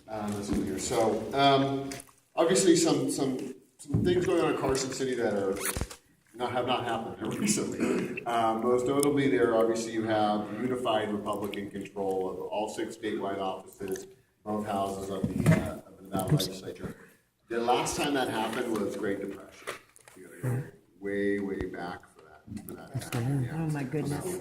this one here. So obviously some things going on in Carson City that have not happened recently. Most notably there, obviously you have unified Republican control of all 6 statewide offices, both houses of the Nevada Legislature. The last time that happened was Great Depression. You gotta go way back for that to happen. Yeah. Oh my goodness.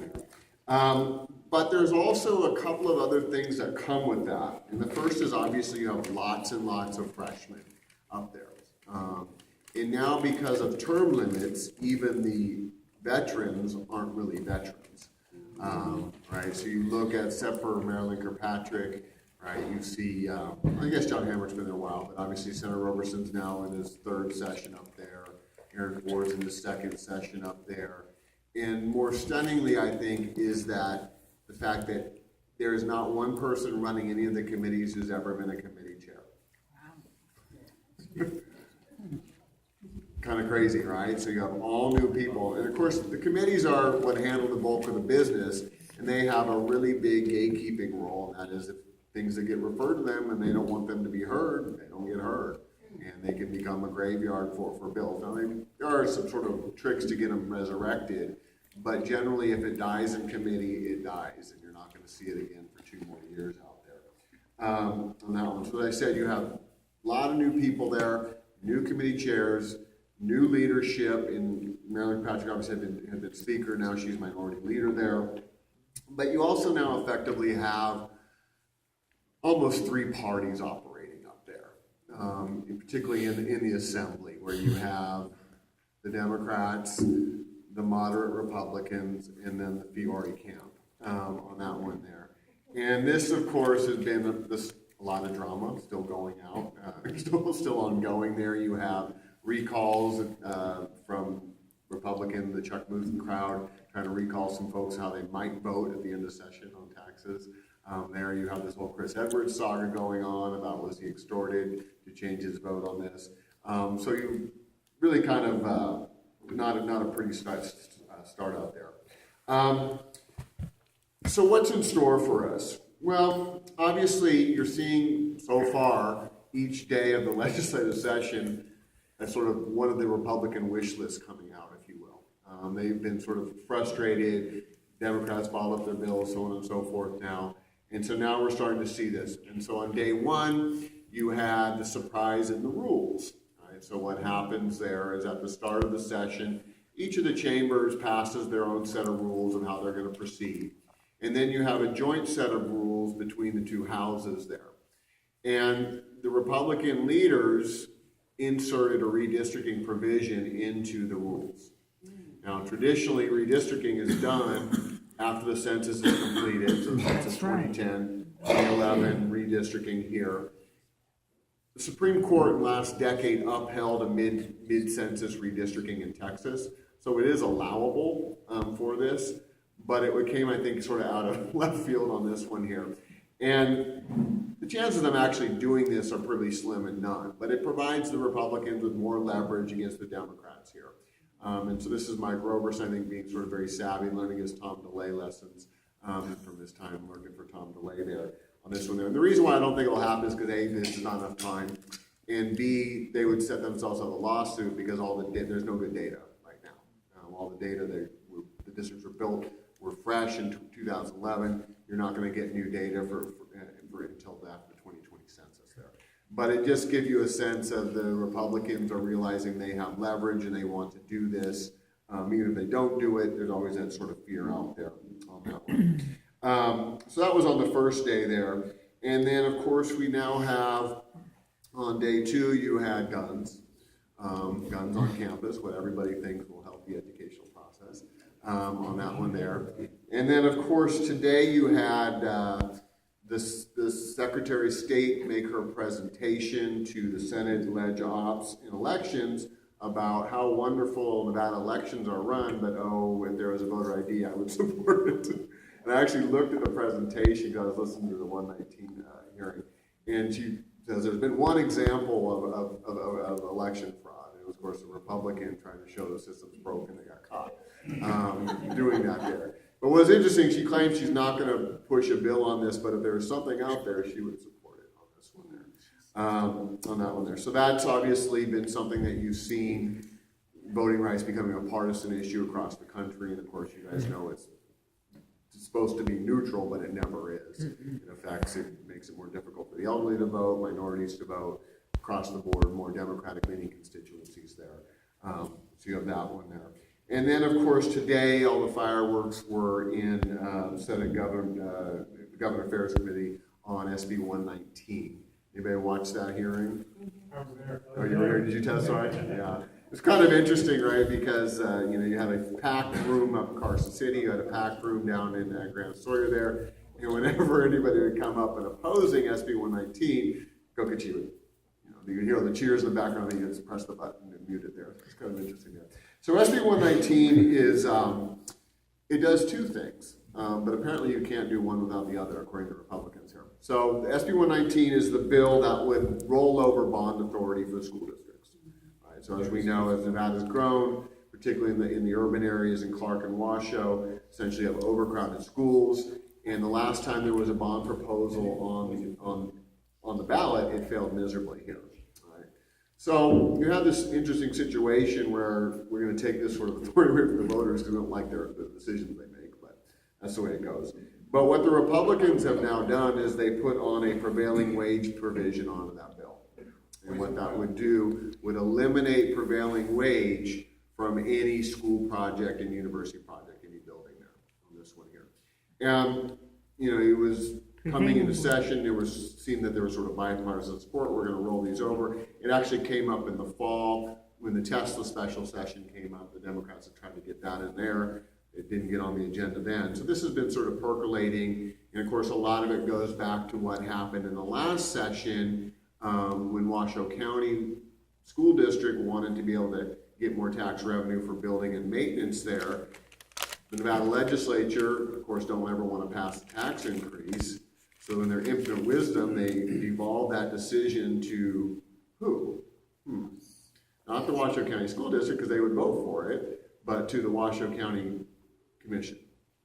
But there's also a couple of other things that come with that. And the first is obviously you have lots and lots of freshmen up there. And now because of term limits, even the veterans aren't really veterans. Right, so you look at, except for Marilyn Kirkpatrick, right, you see, I guess John Hammer's been there a while, but obviously Senator Roberson's now in his 3rd session up there. Aaron Ford's in his 2nd session up there. And more stunningly, I think, is that the fact that there is not one person running any of the committees who's ever been a committee chair. Wow. Kind of crazy, right? So you have all new people. And of course, the committees are what handle the bulk of the business, and they have a really big gatekeeping role, and that is if things that get referred to them and they don't want them to be heard, they don't get heard. And they can become a graveyard for bills. Now, there are some sort of tricks to get them resurrected, but generally, if it dies in committee, it dies, and you're not going to see it again for 2 more years out there. On that one, so as I said, you have a lot of new people there, new committee chairs, new leadership. In Marilyn Patrick obviously had been speaker, now she's minority leader there. But you also now effectively have almost 3 parties operating up there, particularly in the assembly, where you have the Democrats, the moderate Republicans, and then the Fiore camp on that one there. And this, of course, has been a lot of drama still going out, still ongoing there. You have recalls from Republican, the Chuck Musen crowd, trying to recall some folks how they might vote at the end of session on taxes. There you have this whole Chris Edwards saga going on about was he extorted to change his vote on this. So you really kind of not a pretty start out there. So what's in store for us? Well, obviously you're seeing so far each day of the legislative session as sort of one of the Republican wish lists coming out, if you will. They've been sort of frustrated. Democrats followed up their bills, so on and so forth now. And so now we're starting to see this. And so on day 1, you had the surprise in the rules. Right? So what happens there is at the start of the session, each of the chambers passes their own set of rules on how they're going to proceed. And then you have a joint set of rules between the 2 houses there. And the Republican leaders inserted a redistricting provision into the rules. Now, traditionally, redistricting is done after the census is completed, so the census 2010, 2011, redistricting here. The Supreme Court in the last decade upheld a mid-census redistricting in Texas, so it is allowable for this, but it came, I think, sort of out of left field on this one here. And the chances of them actually doing this are pretty slim and none, but it provides the Republicans with more leverage against the Democrats here. And so this is Mike Roberson, I think, being sort of very savvy, learning his Tom DeLay lessons from his time working for Tom DeLay there on this one there. And the reason why I don't think it'll happen is because A, this is not enough time, and B, they would set themselves up a lawsuit because there's no good data right now. All the data the districts were built were fresh in 2011. You're not going to get new data until after the 2020 census there. But it just gives you a sense of the Republicans are realizing they have leverage and they want to do this. Even if they don't do it, there's always that sort of fear out there on that one. So that was on the first day there. And then, of course, we now have, on day 2, you had guns. Guns on campus, what everybody thinks will help the educational process on that one there. And then, of course, today you had the Secretary of State make her presentation to the Senate Leg Ops and Elections about how wonderful Nevada elections are run, but if there was a voter ID, I would support it. And I actually looked at the presentation because I was listening to the 119 hearing, and she says there's been one example of election fraud. It was, of course, a Republican trying to show the system's broken. They got caught doing that there. But what's interesting, she claims she's not going to push a bill on this, but if there was something out there, she would support it on this one there. on that one there. So that's obviously been something that you've seen, voting rights becoming a partisan issue across the country, and of course you guys know it's supposed to be neutral, but it never is. It affects, it makes it more difficult for the elderly to vote, minorities to vote, across the board, more Democratic leaning constituencies there. So you have that one there. And then, of course, today all the fireworks were in Senate Government Affairs Committee on SB 119. Anybody watch that hearing? I was there. Oh, you were here? Did you testify? Yeah. It's kind of interesting, right? Because you had a packed room up in Carson City, you had a packed room down in Grand Sawyer there, and whenever anybody would come up and opposing SB 119, go Kachiwa. You hear the cheers in the background, and you just press the button and mute it there. It's kind of interesting there. So SB 119 is, it does two things, but apparently you can't do one without the other, according to Republicans here. So the SB 119 is the bill that would roll over bond authority for the school districts. Right? So as we know, as Nevada's grown, particularly in the urban areas in Clark and Washoe, essentially have overcrowded schools. And the last time there was a bond proposal on the ballot, it failed miserably here. So you have this interesting situation where we're going to take this sort of authority away from the voters because we don't like the decisions they make, but that's the way it goes. But what the Republicans have now done is they put on a prevailing wage provision onto that bill. And what that would do would eliminate prevailing wage from any school project and university project, any building there on this one here. And, it was coming into session, seemed that there was sort of bipartisan support. We're going to roll these over. It actually came up in the fall when the Tesla special session came up. The Democrats had tried to get that in there. It didn't get on the agenda then. So this has been sort of percolating. And of course, a lot of it goes back to what happened in the last session when Washoe County School District wanted to be able to get more tax revenue for building and maintenance there. The Nevada Legislature, of course, don't ever want to pass a tax increase. So in their infinite wisdom, they devolved that decision to who? Not the Washoe County School District, because they would vote for it, but to the Washoe County Commission,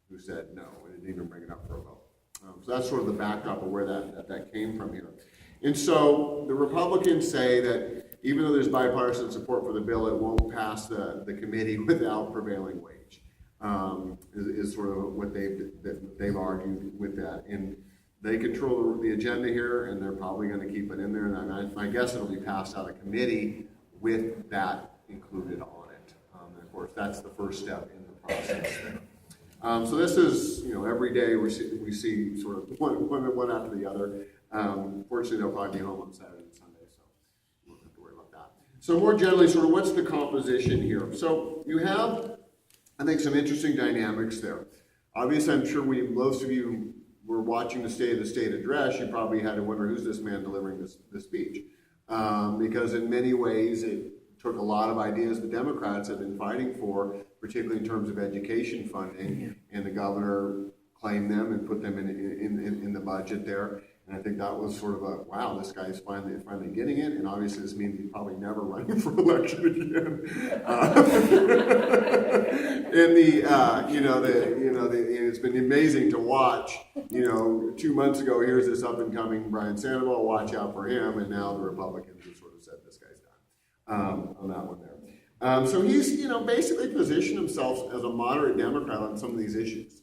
who said no, and didn't even bring it up for a vote. So that's sort of the backdrop of where that came from here. And so the Republicans say that even though there's bipartisan support for the bill, it won't pass the committee without prevailing wage, is sort of what they've argued with that. And they control the agenda here, and they're probably going to keep it in there. And I guess it'll be passed out of committee with that included on it. And of course, that's the first step in the process there. So this is, every day we see sort of one after the other. Fortunately, they'll probably be home on Saturday and Sunday, so we don't have to worry about that. So more generally, sort of what's the composition here? So you have, I think, some interesting dynamics there. Obviously, I'm sure most of you were watching the State of the State address, you probably had to wonder who's this man delivering this speech. Because in many ways it took a lot of ideas the Democrats have been fighting for, particularly in terms of education funding, and the governor claimed them and put them in the budget there. And I think that was sort of a, wow, this guy's finally getting it, and obviously this means he's probably never running for election again. It's been amazing to watch. 2 months ago, here's this up and coming Brian Sandoval, watch out for him, and now the Republicans have sort of said this guy's done on that one there. So he's basically positioned himself as a moderate Democrat on some of these issues,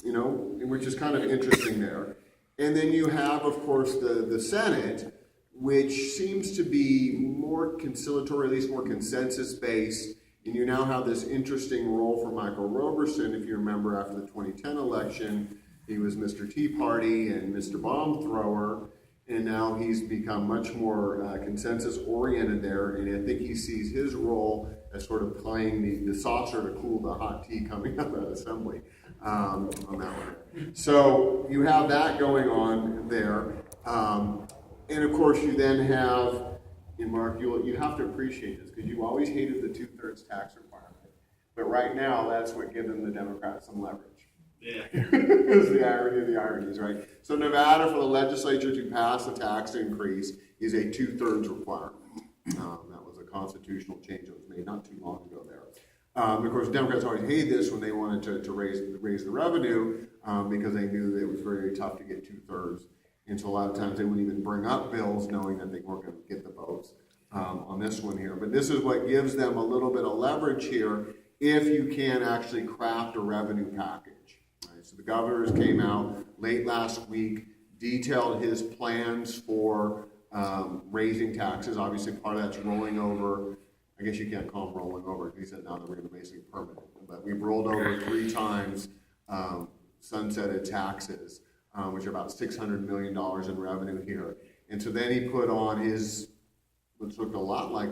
which is kind of interesting there. And then you have, of course, the Senate, which seems to be more conciliatory, at least more consensus-based. And you now have this interesting role for Michael Roberson. If you remember, after the 2010 election, he was Mr. Tea Party and Mr. Bomb Thrower. And now he's become much more consensus-oriented there. And I think he sees his role as sort of playing the saucer to cool the hot tea coming out of that assembly on that one. So you have that going on there. And of course, you then have, and Mark, you have to appreciate this because you always hated the 2/3 tax requirement. But right now, that's what gives the Democrats some leverage. Yeah. Is the irony of the ironies, right? So Nevada, for the legislature to pass a tax increase, is a 2/3 requirement. That was a constitutional change that was made not too long ago there. Of course, Democrats always hated this when they wanted to raise the revenue because they knew that it was very tough to get 2/3. And so a lot of times they wouldn't even bring up bills knowing that they weren't going to get the votes on this one here. But this is what gives them a little bit of leverage here if you can actually craft a revenue package. Right? So the governors came out late last week, detailed his plans for raising taxes. Obviously, part of that's rolling over. I guess you can't call them rolling over because he said now that we're going to basically permanent. But we've rolled over 3 times sunsetted taxes, which are about $600 million in revenue here. And so then he put on his, which looked a lot like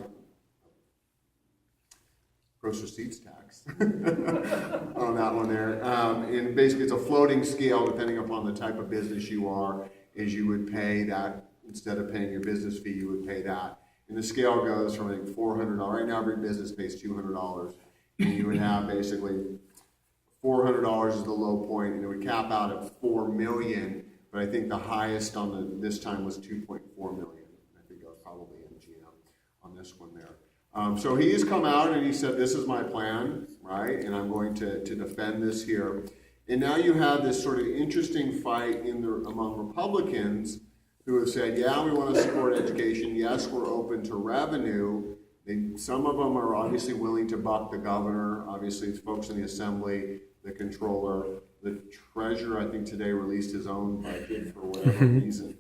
gross receipts tax on that one there. And basically it's a floating scale depending upon the type of business you are, is you would pay that, instead of paying your business fee, you would pay that. And the scale goes from like $400, right now every business pays $200, and you would have basically $400 is the low point, and it would cap out at $4 million, but I think the highest on this time was $2.4 million. I think I was probably MGM on this one there. So he's come out and he said, this is my plan, right? And I'm going to defend this here. And now you have this sort of interesting fight among Republicans who have said, yeah, we want to support education. Yes, we're open to revenue. Some of them are obviously willing to buck the governor. Obviously, it's folks in the assembly, the controller, the treasurer, I think today released his own budget for whatever reason.